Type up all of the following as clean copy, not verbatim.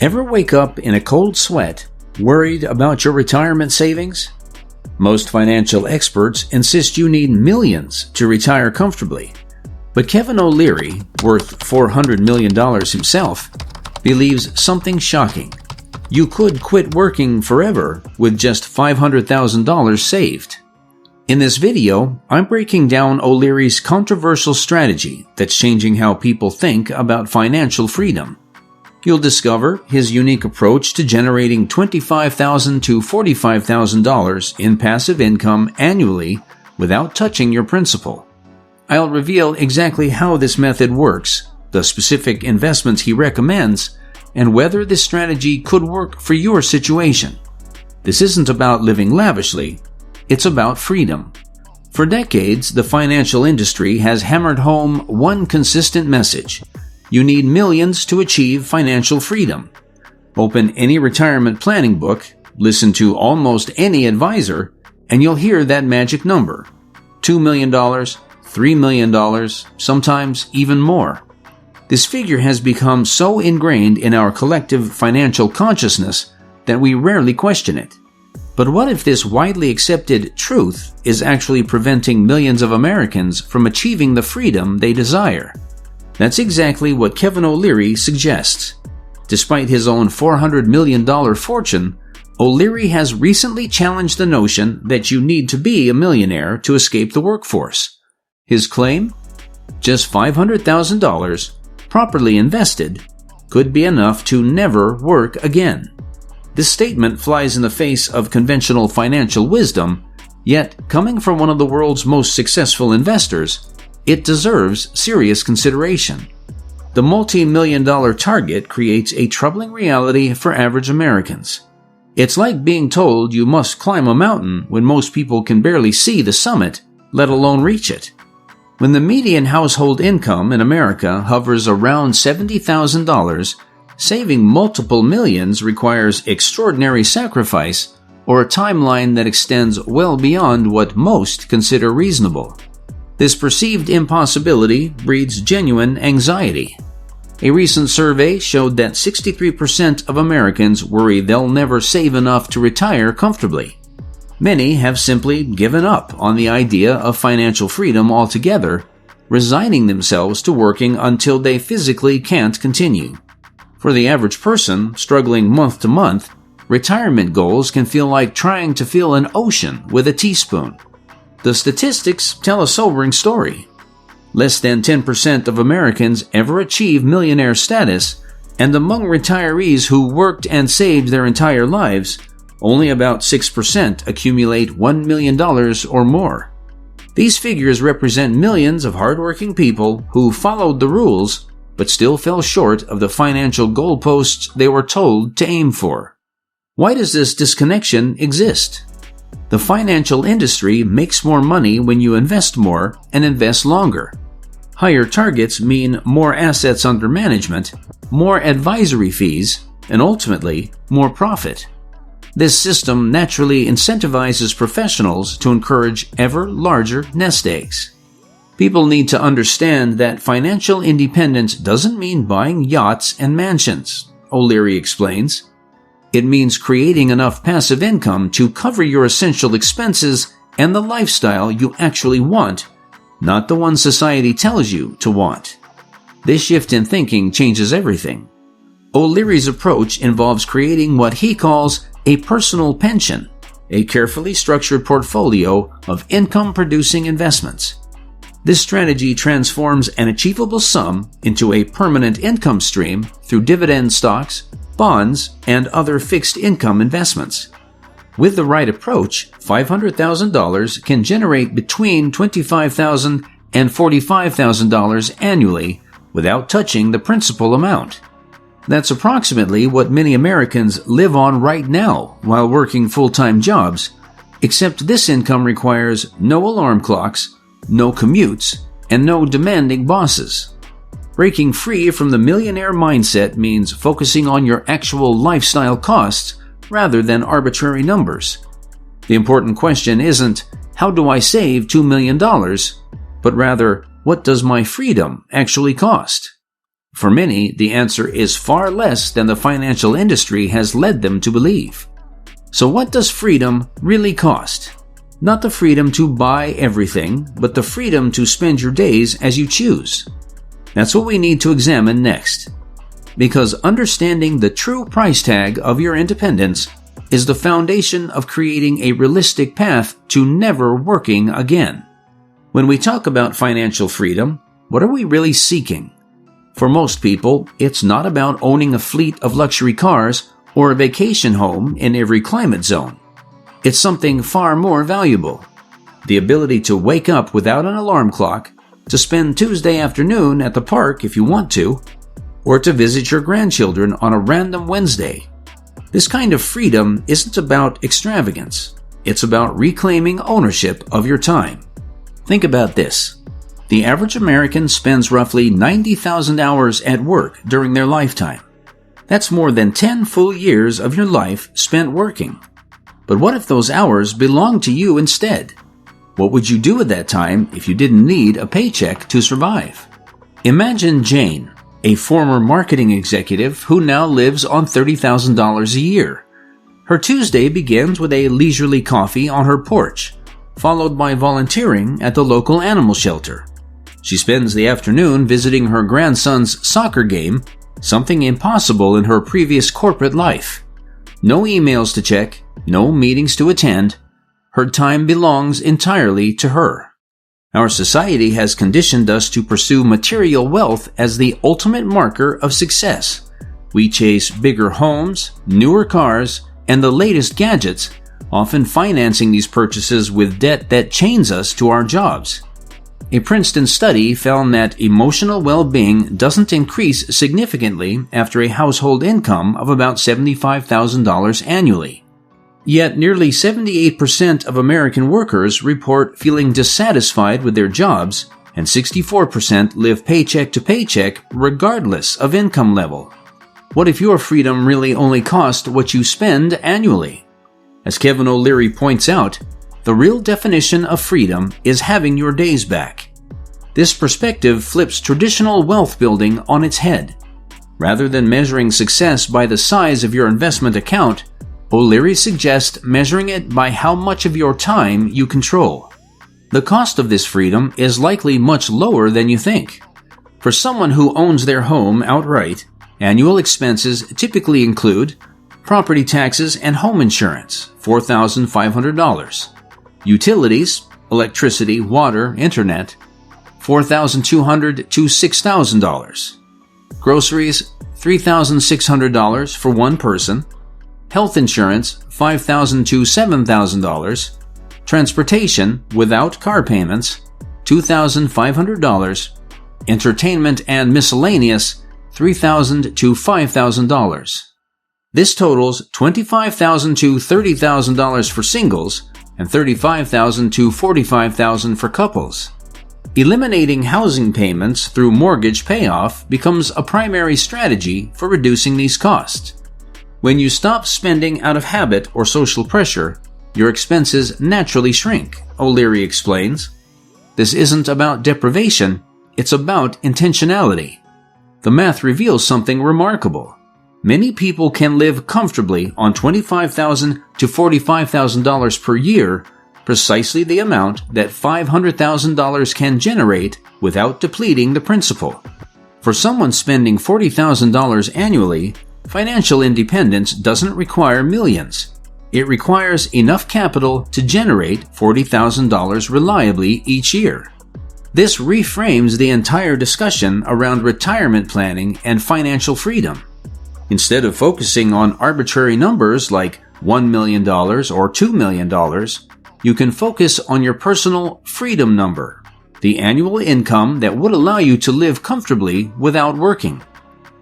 Ever wake up in a cold sweat, worried about your retirement savings? Most financial experts insist you need millions to retire comfortably. But Kevin O'Leary, worth $400 million himself, believes something shocking. You could quit working forever with just $500,000 saved. In this video, I'm breaking down O'Leary's controversial strategy that's changing how people think about financial freedom. You'll discover his unique approach to generating $25,000 to $45,000 in passive income annually without touching your principal. I'll reveal exactly how this method works, the specific investments he recommends, and whether this strategy could work for your situation. This isn't about living lavishly, it's about freedom. For decades, the financial industry has hammered home one consistent message: you need millions to achieve financial freedom. Open any retirement planning book, listen to almost any advisor, and you'll hear that magic number: $2 million, $3 million, sometimes even more. This figure has become so ingrained in our collective financial consciousness that we rarely question it. But what if this widely accepted truth is actually preventing millions of Americans from achieving the freedom they desire? That's exactly what Kevin O'Leary suggests. Despite his own $400 million fortune, O'Leary has recently challenged the notion that you need to be a millionaire to escape the workforce. His claim? Just $500,000, properly invested, could be enough to never work again. This statement flies in the face of conventional financial wisdom, yet coming from one of the world's most successful investors, it deserves serious consideration. The multi-million-dollar target creates a troubling reality for average Americans. It's like being told you must climb a mountain when most people can barely see the summit, let alone reach it. When the median household income in America hovers around $70,000, saving multiple millions requires extraordinary sacrifice or a timeline that extends well beyond what most consider reasonable. This perceived impossibility breeds genuine anxiety. A recent survey showed that 63% of Americans worry they'll never save enough to retire comfortably. Many have simply given up on the idea of financial freedom altogether, resigning themselves to working until they physically can't continue. For the average person struggling month to month, retirement goals can feel like trying to fill an ocean with a teaspoon. The statistics tell a sobering story. Less than 10% of Americans ever achieve millionaire status, and among retirees who worked and saved their entire lives, only about 6% accumulate $1 million or more. These figures represent millions of hardworking people who followed the rules but still fell short of the financial goalposts they were told to aim for. Why does this disconnection exist? The financial industry makes more money when you invest more and invest longer. Higher targets mean more assets under management, more advisory fees, and ultimately, more profit. This system naturally incentivizes professionals to encourage ever larger nest eggs. People need to understand that financial independence doesn't mean buying yachts and mansions, O'Leary explains. It means creating enough passive income to cover your essential expenses and the lifestyle you actually want, not the one society tells you to want. This shift in thinking changes everything. O'Leary's approach involves creating what he calls a personal pension, a carefully structured portfolio of income-producing investments. This strategy transforms an achievable sum into a permanent income stream through dividend stocks, bonds, and other fixed income investments. With the right approach, $500,000 can generate between $25,000 and $45,000 annually without touching the principal amount. That's approximately what many Americans live on right now while working full-time jobs, except this income requires no alarm clocks, no commutes, and no demanding bosses. Breaking free from the millionaire mindset means focusing on your actual lifestyle costs rather than arbitrary numbers. The important question isn't, how do I save $2 million? But rather, what does my freedom actually cost? For many, the answer is far less than the financial industry has led them to believe. So what does freedom really cost? Not the freedom to buy everything, but the freedom to spend your days as you choose. That's what we need to examine next. Because understanding the true price tag of your independence is the foundation of creating a realistic path to never working again. When we talk about financial freedom, what are we really seeking? For most people, it's not about owning a fleet of luxury cars or a vacation home in every climate zone. It's something far more valuable. The ability to wake up without an alarm clock, to spend Tuesday afternoon at the park if you want to, or to visit your grandchildren on a random Wednesday. This kind of freedom isn't about extravagance. It's about reclaiming ownership of your time. Think about this. The average American spends roughly 90,000 hours at work during their lifetime. That's more than 10 full years of your life spent working. But what if those hours belonged to you instead? What would you do with that time if you didn't need a paycheck to survive? Imagine Jane, a former marketing executive who now lives on $30,000 a year. Her Tuesday begins with a leisurely coffee on her porch, followed by volunteering at the local animal shelter. She spends the afternoon visiting her grandson's soccer game, something impossible in her previous corporate life. No emails to check, no meetings to attend. Her time belongs entirely to her. Our society has conditioned us to pursue material wealth as the ultimate marker of success. We chase bigger homes, newer cars, and the latest gadgets, often financing these purchases with debt that chains us to our jobs. A Princeton study found that emotional well-being doesn't increase significantly after a household income of about $75,000 annually. Yet nearly 78% of American workers report feeling dissatisfied with their jobs, and 64% live paycheck to paycheck regardless of income level. What if your freedom really only cost what you spend annually? As Kevin O'Leary points out, the real definition of freedom is having your days back. This perspective flips traditional wealth building on its head. Rather than measuring success by the size of your investment account, O'Leary suggests measuring it by how much of your time you control. The cost of this freedom is likely much lower than you think. For someone who owns their home outright, annual expenses typically include property taxes and home insurance, $4,500. Utilities, electricity, water, internet, $4,200 to $6,000. Groceries, $3,600 for one person. Health insurance, $5,000 to $7,000. Transportation, without car payments, $2,500. Entertainment and miscellaneous, $3,000 to $5,000. This totals $25,000 to $30,000 for singles and $35,000 to $45,000 for couples. Eliminating housing payments through mortgage payoff becomes a primary strategy for reducing these costs. When you stop spending out of habit or social pressure, your expenses naturally shrink, O'Leary explains. This isn't about deprivation, it's about intentionality. The math reveals something remarkable. Many people can live comfortably on $25,000 to $45,000 per year, precisely the amount that $500,000 can generate without depleting the principal. For someone spending $40,000 annually, financial independence doesn't require millions. It requires enough capital to generate $40,000 reliably each year. This reframes the entire discussion around retirement planning and financial freedom. Instead of focusing on arbitrary numbers like $1 million or $2 million, you can focus on your personal freedom number, the annual income that would allow you to live comfortably without working.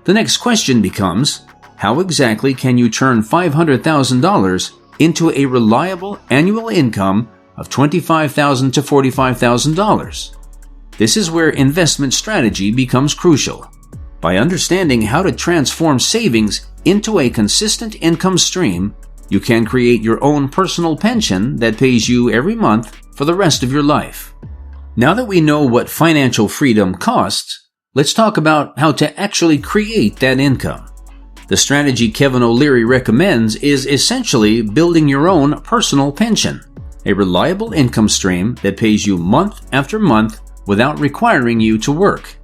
The next question becomes, how exactly can you turn $500,000 into a reliable annual income of $25,000 to $45,000? This is where investment strategy becomes crucial. By understanding how to transform savings into a consistent income stream, you can create your own personal pension that pays you every month for the rest of your life. Now that we know what financial freedom costs, Let's talk about how to actually create that income. The strategy Kevin O'Leary recommends is essentially building your own personal pension, a reliable income stream that pays you month after month without requiring you to work.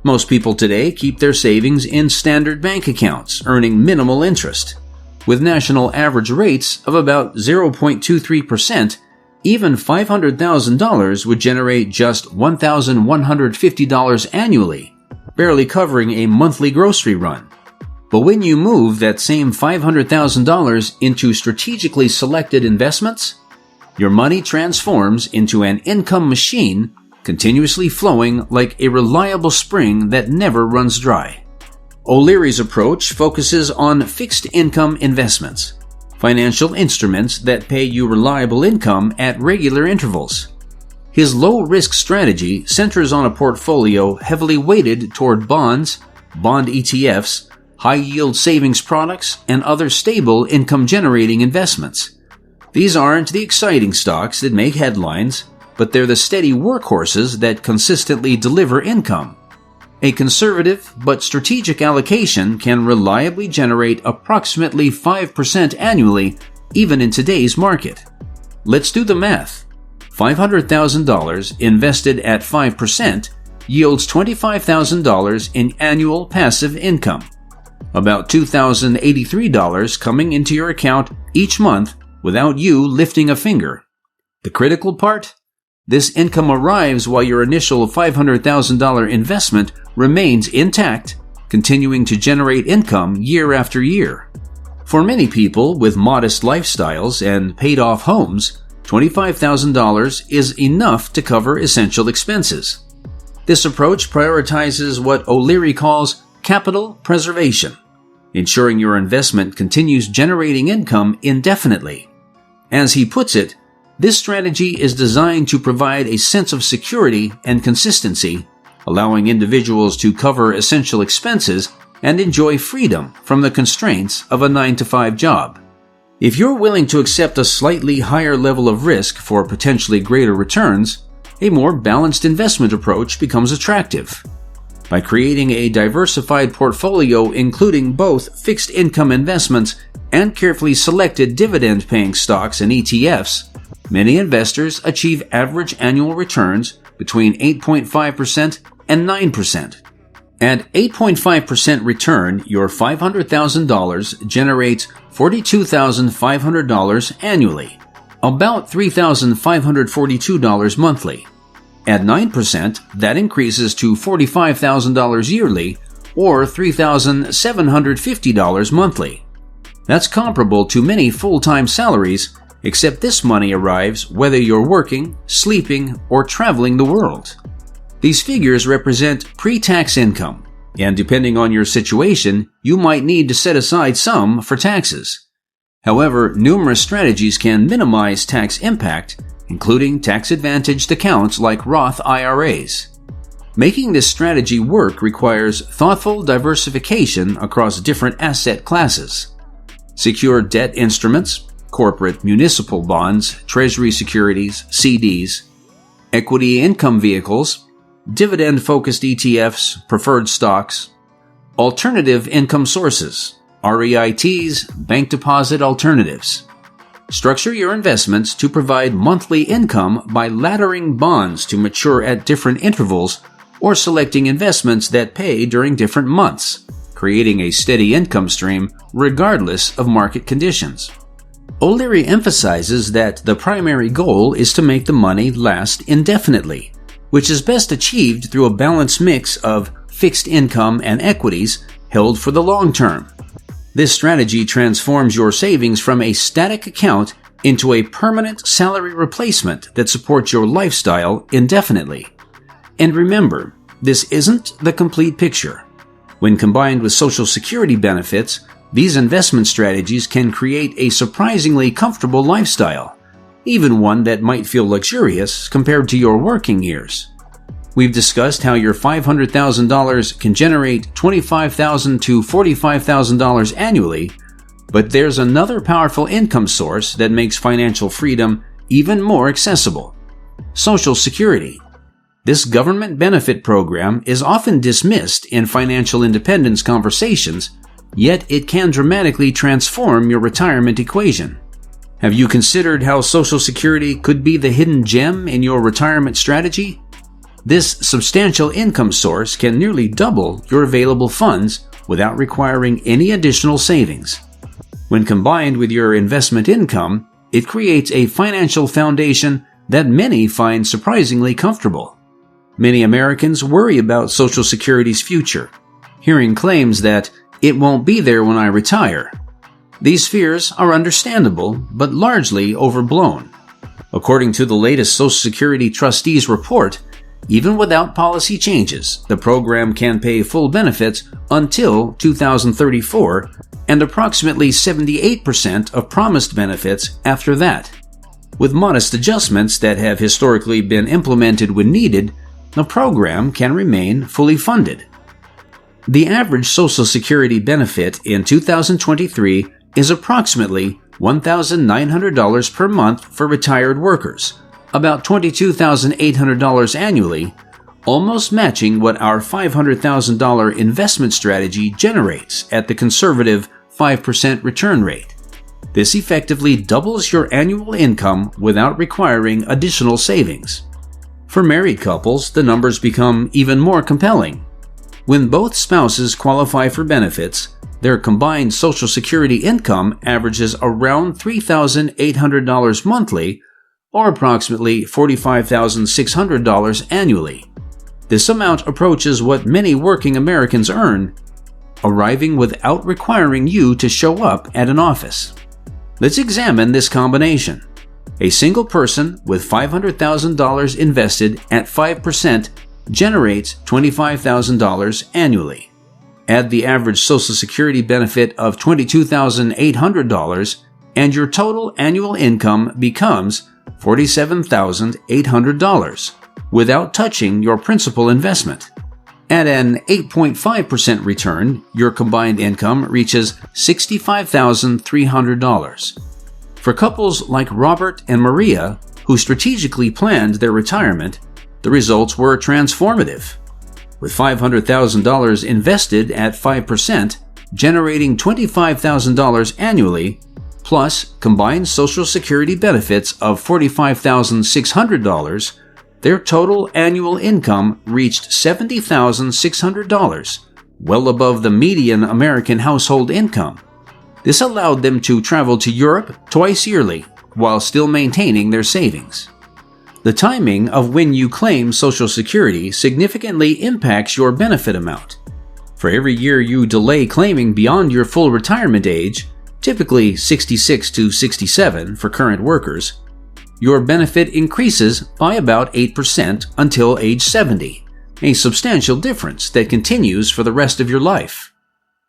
Most people today keep their savings in standard bank accounts, earning minimal interest. With national average rates of about 0.23%, even $500,000 would generate just $1,150 annually, barely covering a monthly grocery run. But when you move that same $500,000 into strategically selected investments, your money transforms into an income machine, continuously flowing like a reliable spring that never runs dry. O'Leary's approach focuses on fixed income investments, financial instruments that pay you reliable income at regular intervals. His low-risk strategy centers on a portfolio heavily weighted toward bonds, bond ETFs, high-yield savings products, and other stable income-generating investments. These aren't the exciting stocks that make headlines, but they're the steady workhorses that consistently deliver income. A conservative but strategic allocation can reliably generate approximately 5% annually, even in today's market. Let's do the math. $500,000 invested at 5% yields $25,000 in annual passive income. About $2,083 coming into your account each month without you lifting a finger. The critical part? This income arrives while your initial $500,000 investment remains intact, continuing to generate income year after year. For many people with modest lifestyles and paid-off homes, $25,000 is enough to cover essential expenses. This approach prioritizes what O'Leary calls capital preservation, ensuring your investment continues generating income indefinitely. As he puts it, this strategy is designed to provide a sense of security and consistency, allowing individuals to cover essential expenses and enjoy freedom from the constraints of a 9-to-5 job. If you're willing to accept a slightly higher level of risk for potentially greater returns, a more balanced investment approach becomes attractive. By creating a diversified portfolio including both fixed income investments and carefully selected dividend-paying stocks and ETFs, many investors achieve average annual returns between 8.5% and 9%. At 8.5% return, your $500,000 generates $42,500 annually, about $3,542 monthly. At 9%, that increases to $45,000 yearly, or $3,750 monthly. That's comparable to many full-time salaries, except this money arrives whether you're working, sleeping, or traveling the world. These figures represent pre-tax income, and depending on your situation, you might need to set aside some for taxes. However, numerous strategies can minimize tax impact, including tax-advantaged accounts like Roth IRAs. Making this strategy work requires thoughtful diversification across different asset classes. Secure debt instruments, corporate municipal bonds, treasury securities, CDs, equity income vehicles, dividend-focused ETFs, preferred stocks, alternative income sources, REITs, bank deposit alternatives. Structure your investments to provide monthly income by laddering bonds to mature at different intervals or selecting investments that pay during different months, creating a steady income stream regardless of market conditions. O'Leary emphasizes that the primary goal is to make the money last indefinitely, which is best achieved through a balanced mix of fixed income and equities held for the long term. This strategy transforms your savings from a static account into a permanent salary replacement that supports your lifestyle indefinitely. And remember, this isn't the complete picture. When combined with Social Security benefits, these investment strategies can create a surprisingly comfortable lifestyle, even one that might feel luxurious compared to your working years. We've discussed how your $500,000 can generate $25,000 to $45,000 annually, but there's another powerful income source that makes financial freedom even more accessible: Social Security. This government benefit program is often dismissed in financial independence conversations, yet it can dramatically transform your retirement equation. Have you considered how Social Security could be the hidden gem in your retirement strategy? This substantial income source can nearly double your available funds without requiring any additional savings. When combined with your investment income, it creates a financial foundation that many find surprisingly comfortable. Many Americans worry about Social Security's future, hearing claims that it won't be there when I retire. These fears are understandable, but largely overblown. According to the latest Social Security Trustees report, even without policy changes, the program can pay full benefits until 2034 and approximately 78% of promised benefits after that. With modest adjustments that have historically been implemented when needed, the program can remain fully funded. The average Social Security benefit in 2023 is approximately $1,900 per month for retired workers, about $22,800 annually, almost matching what our $500,000 investment strategy generates at the conservative 5% return rate. This effectively doubles your annual income without requiring additional savings. For married couples, the numbers become even more compelling. When both spouses qualify for benefits, their combined Social Security income averages around $3,800 monthly, or approximately $45,600 annually. This amount approaches what many working Americans earn, arriving without requiring you to show up at an office. Let's examine this combination. A single person with $500,000 invested at 5% generates $25,000 annually. Add the average Social Security benefit of $22,800 and your total annual income becomes $47,800 without touching your principal investment. At an 8.5% return, your combined income reaches $65,300. For couples like Robert and Maria, who strategically planned their retirement, the results were transformative. With $500,000 invested at 5%, generating $25,000 annually, plus combined Social Security benefits of $45,600, their total annual income reached $70,600, well above the median American household income. This allowed them to travel to Europe twice yearly while still maintaining their savings. The timing of when you claim Social Security significantly impacts your benefit amount. For every year you delay claiming beyond your full retirement age, typically 66 to 67 for current workers, your benefit increases by about 8% until age 70, a substantial difference that continues for the rest of your life.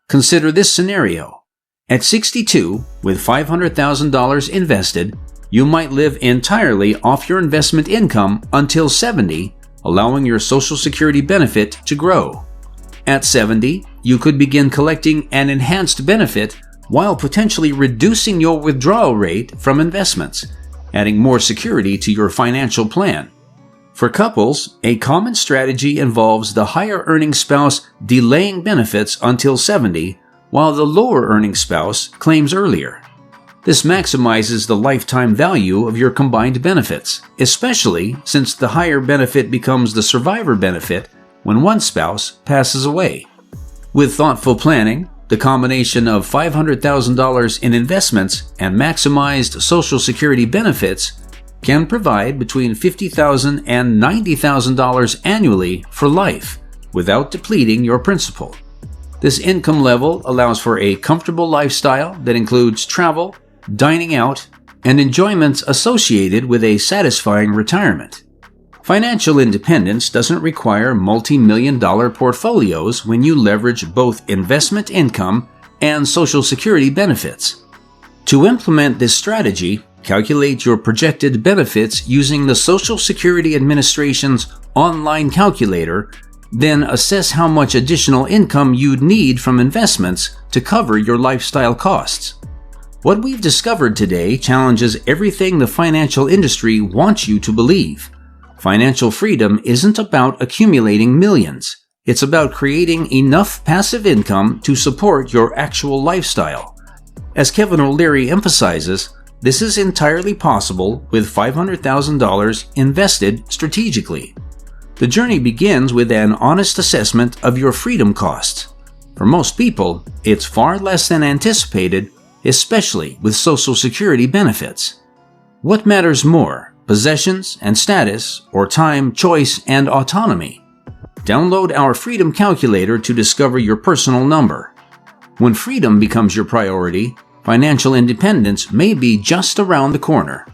Consider this scenario. At 62, with $500,000 invested, you might live entirely off your investment income until 70, allowing your Social Security benefit to grow. At 70, you could begin collecting an enhanced benefit while potentially reducing your withdrawal rate from investments, adding more security to your financial plan. For couples, a common strategy involves the higher earning spouse delaying benefits until 70, while the lower earning spouse claims earlier. This maximizes the lifetime value of your combined benefits, especially since the higher benefit becomes the survivor benefit when one spouse passes away. With thoughtful planning, the combination of $500,000 in investments and maximized Social Security benefits can provide between $50,000 and $90,000 annually for life without depleting your principal. This income level allows for a comfortable lifestyle that includes travel, dining out, and enjoyments associated with a satisfying retirement. Financial independence doesn't require multi-million-dollar portfolios when you leverage both investment income and Social Security benefits. To implement this strategy, calculate your projected benefits using the Social Security Administration's online calculator, then assess how much additional income you'd need from investments to cover your lifestyle costs. What we've discovered today challenges everything the financial industry wants you to believe. Financial freedom isn't about accumulating millions. It's about creating enough passive income to support your actual lifestyle. As Kevin O'Leary emphasizes, this is entirely possible with $500,000 invested strategically. The journey begins with an honest assessment of your freedom costs. For most people, it's far less than anticipated, especially with Social Security benefits. What matters more, possessions and status, or time, choice, and autonomy? Download our Freedom Calculator to discover your personal number. When freedom becomes your priority, financial independence may be just around the corner.